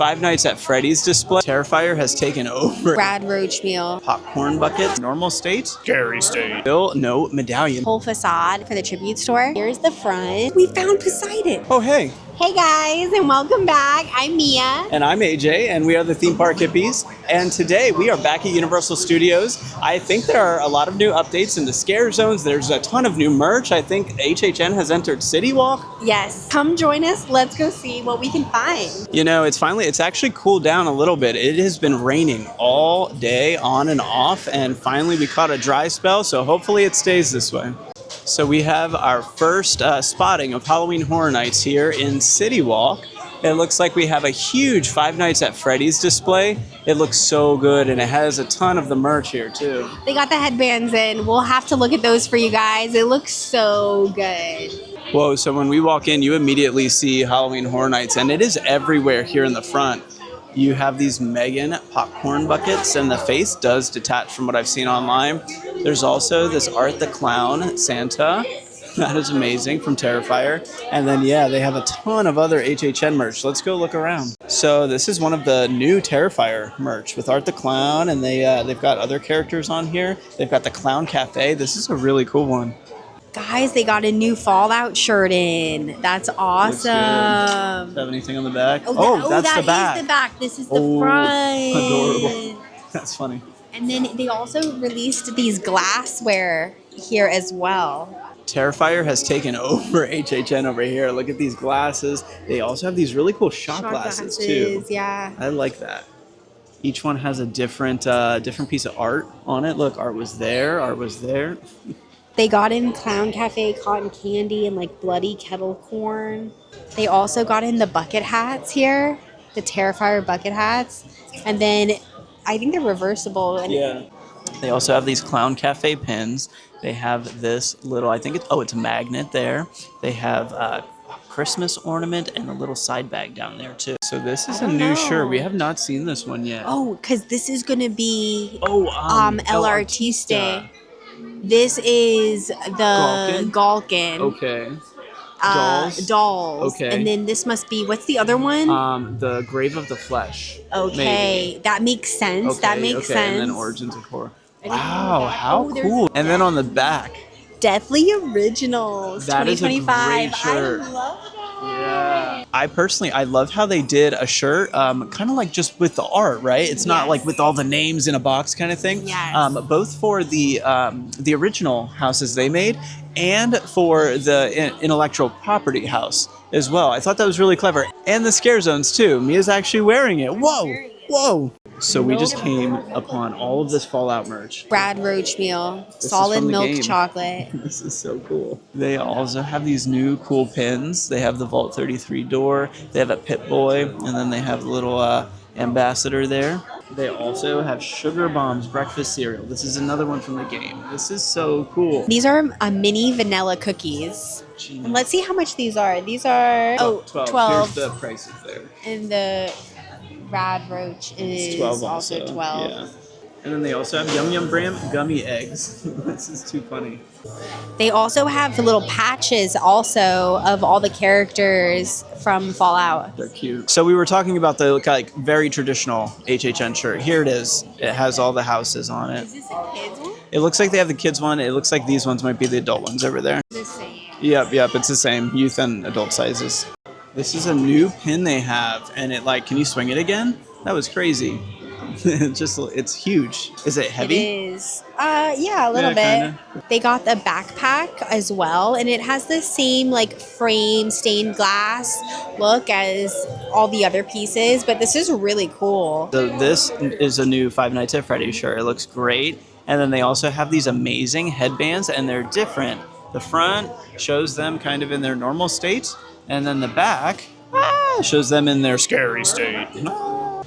Five Nights at Freddy's display. Terrifier has taken over. Brad Roach meal. Popcorn buckets. Normal state. Scary state. Bill, no, medallion. Whole facade for the tribute store. Here's the front. We found Poseidon. Oh, hey. Hey guys, and welcome back. I'm Mia. And I'm AJ, and we are the Theme Park Hippies. And today we are back at Universal Studios. I think there are a lot of new updates in the scare zones. There's a ton of new merch. I think HHN has entered CityWalk. Yes, come join us. Let's go see what we can find. You know, it's actually cooled down a little bit. It has been raining all day on and off, and finally we caught a dry spell, so hopefully it stays this way. So we have our first spotting of Halloween Horror Nights here in CityWalk. It looks like we have a huge Five Nights at Freddy's display. It looks so good, and it has a ton of the merch here too. They got the headbands in. We'll have to look at those for you guys. It looks so good. Whoa, so when we walk in, you immediately see Halloween Horror Nights, and it is everywhere here in the front. You have these Megan popcorn buckets, and the face does detach from what I've seen online. There's also this Art the Clown Santa. That is amazing, from Terrifier. And then, yeah, they have a ton of other HHN merch. Let's go look around. So this is one of the new Terrifier merch with Art the Clown, and they've got other characters on here. They've got the Clown Cafe. This is a really cool one. Guys, they got a new Fallout shirt in. That's awesome. Does it have anything on the back? That's the back. That is the back. This is the front. Adorable. That's funny. And then they also released these glassware here as well. Terrifier has taken over HHN over here. Look at these glasses. They also have these really cool shot glasses too. Yeah. I like that. Each one has a different piece of art on it. Look, art was there. Art was there. They got in Clown Cafe cotton candy and like bloody kettle corn. They also got in the bucket hats here, the Terrifier bucket hats. And then I think they're reversible. And yeah. They also have these Clown Cafe pins. They have this little, it's a magnet there. They have a Christmas ornament and a little side bag down there too. So this is a new shirt. We have not seen this one yet. Oh, because this is going to be El Artiste. This is the Galkin. Okay. Dolls. Okay. And then this must be, what's the other one? The Grave of the Flesh. Okay. Maybe. That makes sense. Okay, That makes sense. And then Origins of Horror. Wow, how cool. And then on the back. Deathly Originals that 2025. Is a great shirt. I love that. Yeah. I love how they did a shirt, kind of like just with the art, right? It's not like with all the names in a box kind of thing. Yes. Both for the original houses they made and for the intellectual property house as well. I thought that was really clever. And the scare zones too. Mia's actually wearing it. Whoa. So we just came upon all of this Fallout merch. Brad Roach meal, solid milk chocolate. This is so cool. They also have these new cool pins. They have the Vault 33 door. They have a Pit Boy, and then they have a little ambassador there. They also have Sugar Bombs breakfast cereal. This is another one from the game. This is so cool. These are mini vanilla cookies. Jeez. And let's see how much these are. These are 12. Here's the prices there. And the Brad Roach is 12 also 12. Yeah. And then they also have Yum Yum Bram gummy eggs. This is too funny. They also have the little patches also of all the characters from Fallout. They're cute. So we were talking about the like very traditional HHN shirt. Here it is. It has all the houses on it. Is this a kids one? It looks like they have the kids one. It looks like these ones might be the adult ones over there. The same. Yep. It's the same. Youth and adult sizes. This is a new pin they have, and can you swing it again? That was crazy. It's huge. Is it heavy? It is. Yeah, a little bit. Kinda. They got the backpack as well, and it has the same frame stained glass look as all the other pieces, but this is really cool. So this is a new Five Nights at Freddy's shirt. It looks great. And then they also have these amazing headbands, and they're different. The front shows them kind of in their normal state, and then the back shows them in their scary state.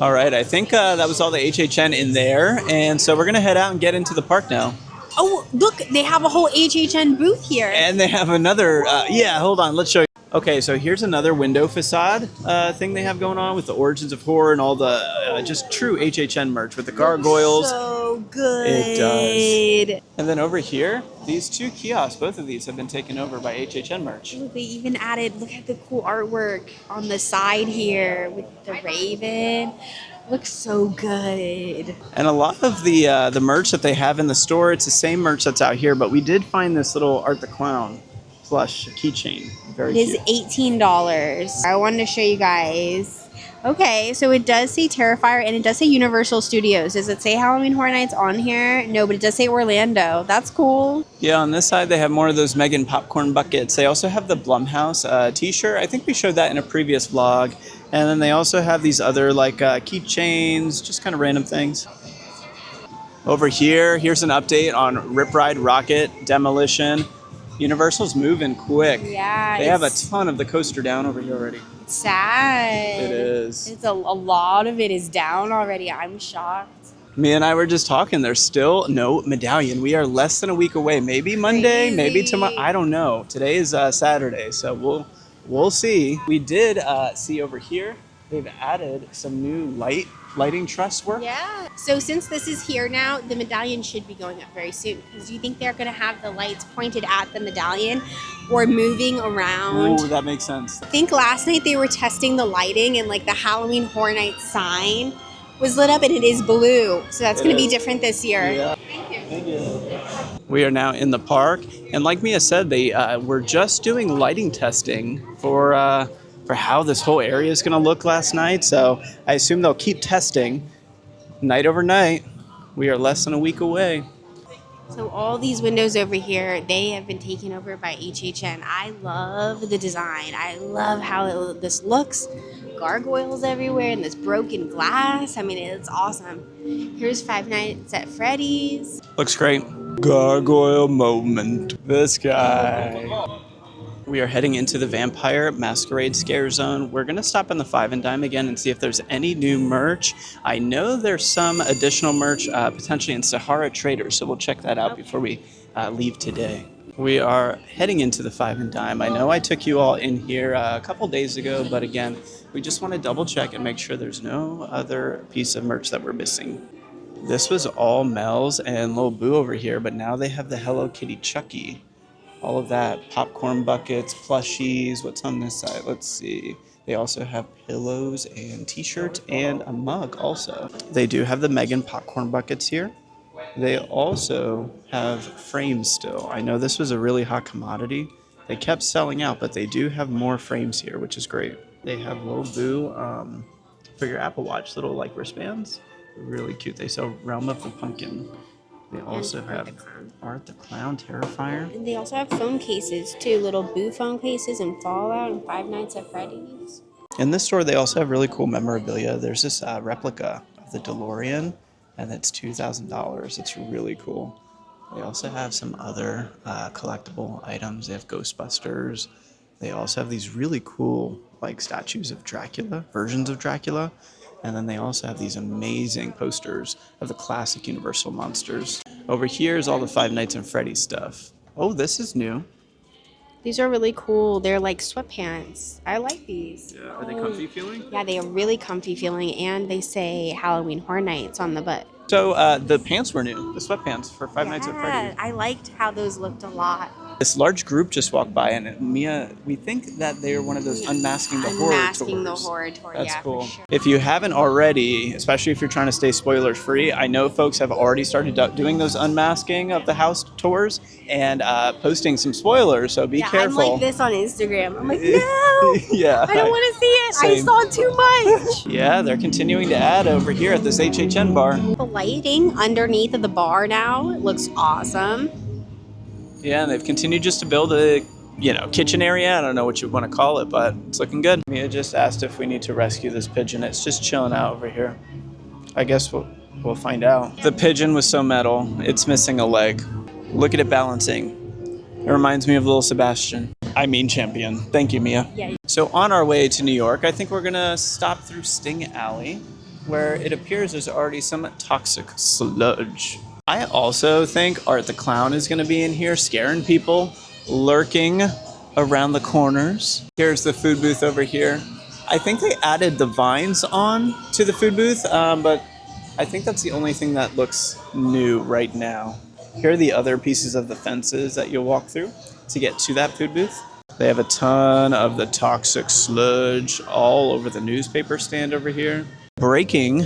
All right, I think that was all the HHN in there, and so we're going to head out and get into the park now. Oh, look, they have a whole HHN booth here. And they have another, hold on, let's show you. Okay, so here's another window facade thing they have going on with the Origins of Horror and all the just true HHN merch with the gargoyles. So so good. It does. And then over here, these two kiosks, both of these have been taken over by HHN merch. Look, they even added, look at the cool artwork on the side here with the raven. Looks so good. And a lot of the merch that they have in the store, it's the same merch that's out here, but we did find this little Art the Clown plush keychain. Very cute. It is $18. I wanted to show you guys. Okay, so it does say Terrifier and it does say Universal Studios. Does it say Halloween Horror Nights on here? No, but it does say Orlando. That's cool. Yeah, on this side they have more of those Megan popcorn buckets. They also have the Blumhouse t-shirt. I think we showed that in a previous vlog. And then they also have these other like keychains, just kind of random things. Over here, here's an update on Rip Ride Rocket Demolition. Universal's moving quick. Yeah. They have a ton of the coaster down over here already. It's sad. It is. It's a lot of it is down already. I'm shocked. Me and I were just talking. There's still no medallion. We are less than a week away. Maybe Monday, maybe tomorrow. I don't know. Today is Saturday, so we'll see. We did see over here, they've added some new lighting truss work. Yeah. So since this is here now, the medallion should be going up very soon. Because do you think they're going to have the lights pointed at the medallion or moving around? Oh, that makes sense. I think last night they were testing the lighting and like the Halloween Horror Nights sign was lit up and it is blue. So that's going to be different this year. Yeah. Thank you. We are now in the park. And like Mia said, they were just doing lighting testing for how this whole area is going to look last night. So I assume they'll keep testing night over night. We are less than a week away. So all these windows over here, they have been taken over by HHN. I love the design. I love how this looks. Gargoyles everywhere and this broken glass. I mean, it's awesome. Here's Five Nights at Freddy's. Looks great. Gargoyle moment. This guy. We are heading into the Vampire Masquerade Scare Zone. We're going to stop in the Five and Dime again and see if there's any new merch. I know there's some additional merch potentially in Sahara Traders, so we'll check that out before we leave today. We are heading into the Five and Dime. I know I took you all in here a couple days ago, but again, we just want to double check and make sure there's no other piece of merch that we're missing. This was all Mel's and Lil Boo over here, but now they have the Hello Kitty Chucky. All of that, popcorn buckets, plushies. What's on this side? Let's see. They also have pillows and t-shirts and a mug also. They do have the Megan popcorn buckets here. They also have frames still. I know this was a really hot commodity. They kept selling out, but they do have more frames here, which is great. They have Lil Boo for your Apple Watch, little like wristbands. Really cute. They sell Realm of the Pumpkin. They also have Art the Clown, Terrifier. And they also have phone cases too, little Boo phone cases and Fallout and Five Nights at Freddy's. In this store, they also have really cool memorabilia. There's this replica of the DeLorean, and it's $2,000. It's really cool. They also have some other collectible items. They have Ghostbusters. They also have these really cool like statues of Dracula, versions of Dracula. And then they also have these amazing posters of the classic Universal monsters. Over here is all the Five Nights at Freddy's stuff. Oh, this is new. These are really cool. They're like sweatpants. I like these. Yeah, are they comfy feeling? Yeah, they are really comfy feeling, and they say Halloween Horror Nights on the butt. So the pants were new, the sweatpants for Five Nights at Freddy's. I liked how those looked a lot. This large group just walked by, and Mia, we think that they're one of those unmasking the horror tours. Unmasking the horror tour, That's yeah, cool. for sure. If you haven't already, especially if you're trying to stay spoiler free, I know folks have already started doing those unmasking of the house tours and posting some spoilers. So be careful. I'm like this on Instagram. I'm like, no, yeah, I don't want to see it. Same. I saw too much. Yeah, they're continuing to add over here at this HHN bar. The lighting underneath of the bar now, it looks awesome. Yeah, and they've continued just to build a, kitchen area. I don't know what you want to call it, but it's looking good. Mia just asked if we need to rescue this pigeon. It's just chilling out over here. I guess we'll find out. The pigeon was so metal. It's missing a leg. Look at it balancing. It reminds me of little Sebastian. I mean champion. Thank you, Mia. Yeah. So on our way to New York, I think we're going to stop through Sting Alley, where it appears there's already some toxic sludge. I also think Art the Clown is going to be in here scaring people, lurking around the corners. Here's the food booth over here. I think they added the vines on to the food booth, but I think that's the only thing that looks new right now. Here are the other pieces of the fences that you'll walk through to get to that food booth. They have a ton of the toxic sludge all over the newspaper stand over here. Breaking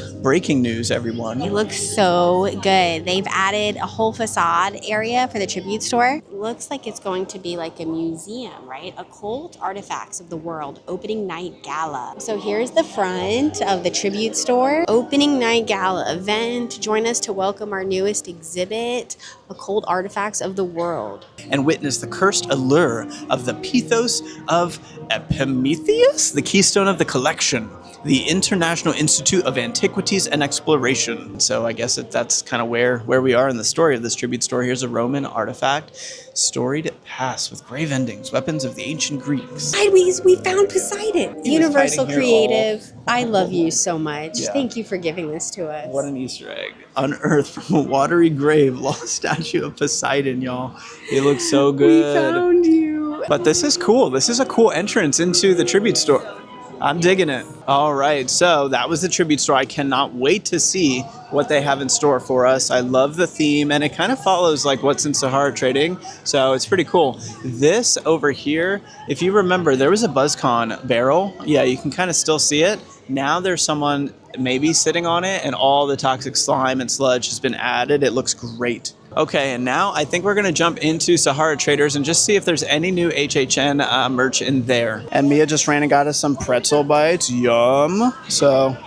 news, everyone. It looks so good. They've added a whole facade area for the tribute store. It looks like it's going to be like a museum, right? Occult Artifacts of the World Opening Night Gala. So here's the front of the tribute store. Opening Night Gala event. Join us to welcome our newest exhibit, Occult Artifacts of the World. And witness the cursed allure of the Pithos of Epimetheus, the keystone of the collection, the International Institute of Antiquities and Exploration. So I guess that's kind of where we are in the story of this tribute store. Here's a Roman artifact, storied past with grave endings, weapons of the ancient Greeks. We found Poseidon. Universal Creative. I love you so much. Yeah. Thank you for giving this to us. What an Easter egg. Unearthed from a watery grave, lost statue of Poseidon, y'all. It looks so good. We found you. But this is cool. This is a cool entrance into the tribute store. I'm digging it. All right, so that was the tribute store. I cannot wait to see what they have in store for us. I love the theme, and it kind of follows like what's in Sahara Trading, so it's pretty cool. This over here, if you remember, there was a BuzzCon barrel. Yeah, you can kind of still see it. Now there's someone maybe sitting on it, and all the toxic slime and sludge has been added. It looks great. Okay, and now I think we're going to jump into Sahara Traders and just see if there's any new HHN merch in there. And Mia just ran and got us some pretzel bites. Yum. So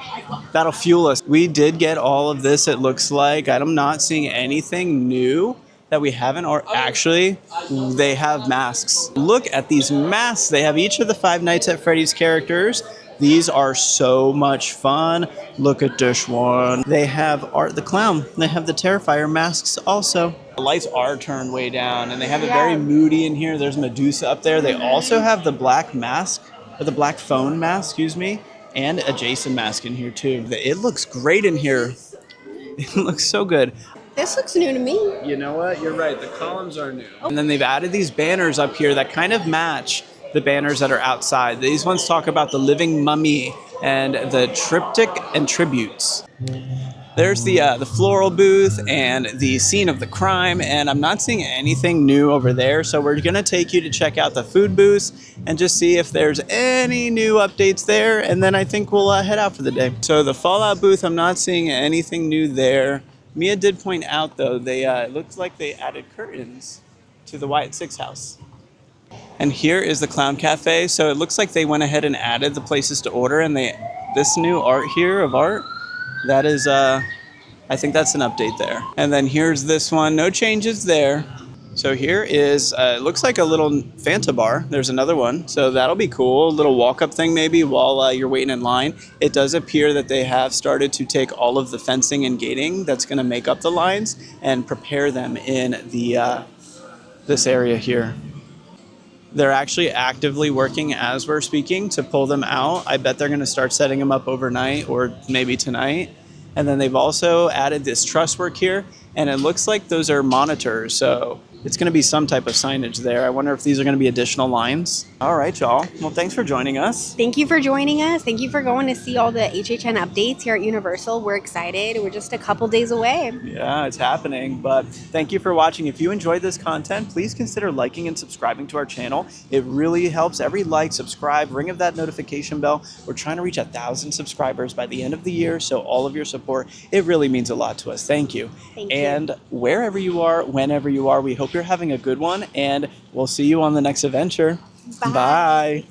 that'll fuel us. We did get all of this, it looks like. I'm not seeing anything new that we haven't, or actually, they have masks. Look at these masks. They have each of the Five Nights at Freddy's characters. These are so much fun. Look at this one. They have Art the Clown. They have the Terrifier masks also. The lights are turned way down, and they have it very moody in here. There's Medusa up there. They also have the black mask, or the black phone mask, excuse me, and a Jason mask in here too. It looks great in here. It looks so good. This looks new to me. You know what? You're right. The columns are new. And then they've added these banners up here that kind of match the banners that are outside. These ones talk about the living mummy and the triptych and tributes. There's the floral booth and the scene of the crime, and I'm not seeing anything new over there, so we're gonna take you to check out the food booths and just see if there's any new updates there, and then I think we'll head out for the day. So the Fallout booth, I'm not seeing anything new there. Mia did point out though, it looks like they added curtains to the Wyatt Six house. And here is the Clown Cafe. So it looks like they went ahead and added the places to order, and this new art here of art, that is, I think that's an update there. And then here's this one, no changes there. So here is, it looks like a little Fanta bar. There's another one, so that'll be cool. A little walk-up thing maybe while you're waiting in line. It does appear that they have started to take all of the fencing and gating that's gonna make up the lines and prepare them in the this area here. They're actually actively working as we're speaking to pull them out. I bet they're gonna start setting them up overnight or maybe tonight. And then they've also added this truss work here, and it looks like those are monitors. So it's gonna be some type of signage there. I wonder if these are gonna be additional lines. All right, y'all. Well, thanks for joining us. Thank you for joining us. Thank you for going to see all the HHN updates here at Universal. We're excited. We're just a couple days away. Yeah, it's happening. But thank you for watching. If you enjoyed this content, please consider liking and subscribing to our channel. It really helps. Every like, subscribe, ring of that notification bell. We're trying to reach 1,000 subscribers by the end of the year. So all of your support, it really means a lot to us. Thank you. Thank you. And wherever you are, whenever you are, we hope you're having a good one, and we'll see you on the next adventure. Bye. Bye.